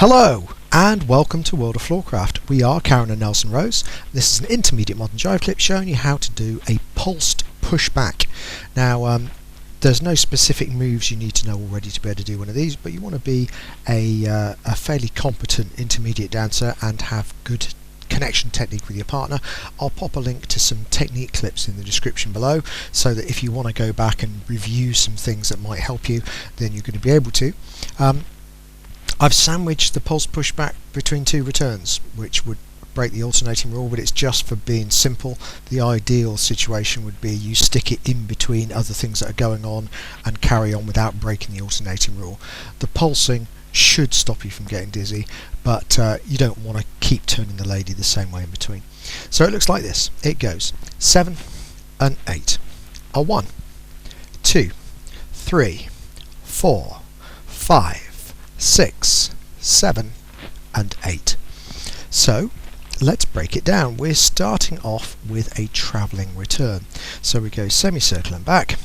Hello and welcome to World of Floorcraft. We are Karen and Nelson Rose. This is an intermediate modern jive clip showing you how to do a pulsed pushback. Now there's no specific moves you need to know already to be able to do one of these, but you want to be a fairly competent intermediate dancer and have good connection technique with your partner. I'll pop a link to some technique clips in the description below so that if you want to go back and review some things that might help you, then you're going to be able to. I've sandwiched the pulse pushback between two returns, which would break the alternating rule, but it's just for being simple. The ideal situation would be you stick it in between other things that are going on and carry on without breaking the alternating rule. The pulsing should stop you from getting dizzy, but you don't want to keep turning the lady the same way in between. So it looks like this. It goes 7 and 8. A 1, 2, 3, 4, 5, 6, 7 and 8. So let's break it down. We're starting off with a travelling return. So we go semicircle and back.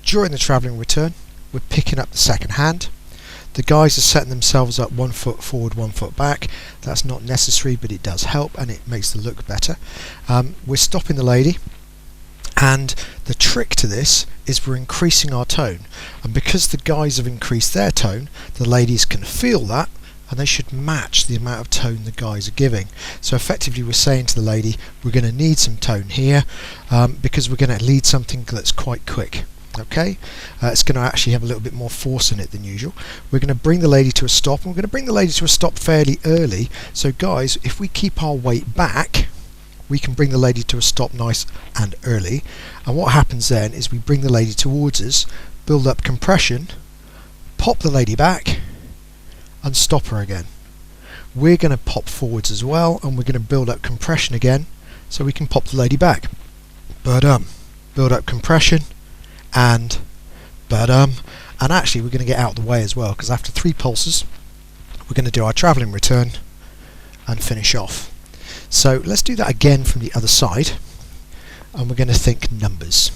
During the travelling return we're picking up the second hand. The guys are setting themselves up 1 foot forward, 1 foot back. That's not necessary, but it does help and it makes the look better. We're stopping the lady, and the trick to this is we're increasing our tone, and because the guys have increased their tone, the ladies can feel that and they should match the amount of tone the guys are giving. So effectively we're saying to the lady, we're going to need some tone here because we're going to lead something that's quite quick. Okay, it's going to actually have a little bit more force in it than usual. We're going to bring the lady to a stop, and we're going to bring the lady to a stop fairly early. So guys, if we keep our weight back, we can bring the lady to a stop nice and early. And what happens then is we bring the lady towards us, build up compression, pop the lady back and stop her again. We're going to pop forwards as well, and we're going to build up compression again so we can pop the lady back. Build up compression and and actually we're going to get out of the way as well, because after 3 pulses we're going to do our travelling return and finish off. So let's do that again from the other side, and we're going to think numbers.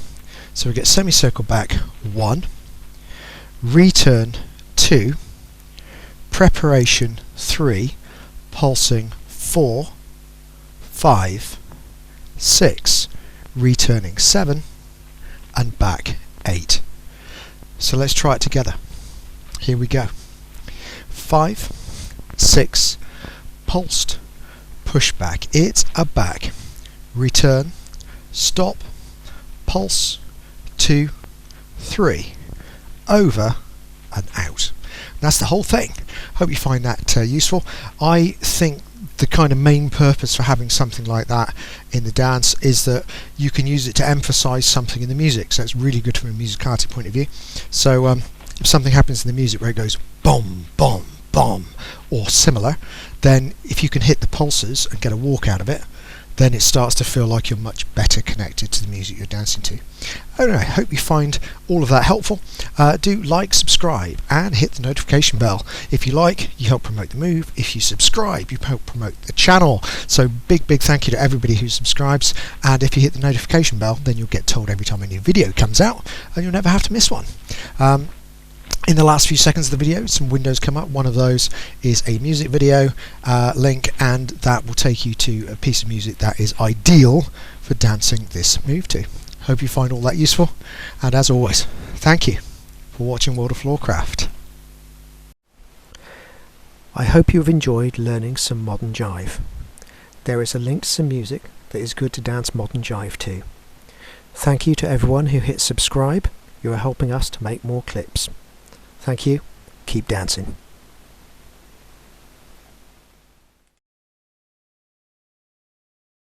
So we get semicircle back 1, return 2, preparation 3, pulsing 4, 5, 6, returning 7 and back 8. So let's try it together. Here we go. 5, 6, pulsed, push back. It's a back, return, stop, pulse, 2, 3, over and out. That's the whole thing. Hope you find that useful. I think the kind of main purpose for having something like that in the dance is that you can use it to emphasize something in the music, so it's really good from a musicality point of view. So if something happens in the music where it goes boom, boom, boom or similar, then if you can hit the pulses and get a walk out of it, then it starts to feel like you're much better connected to the music you're dancing to. Anyway, I hope you find all of that helpful. Do like, subscribe and hit the notification bell. If you like, you help promote the move. If you subscribe, you help promote the channel. So big thank you to everybody who subscribes, and if you hit the notification bell, then you'll get told every time a new video comes out and you'll never have to miss one. In the last few seconds of the video, some windows come up. One of those is a music video link, and that will take you to a piece of music that is ideal for dancing this move to. Hope you find all that useful, and as always, thank you for watching World of Floorcraft. I hope you have enjoyed learning some modern jive. There is a link to some music that is good to dance modern jive to. Thank you to everyone who hit subscribe. You are helping us to make more clips. Thank you. Keep dancing.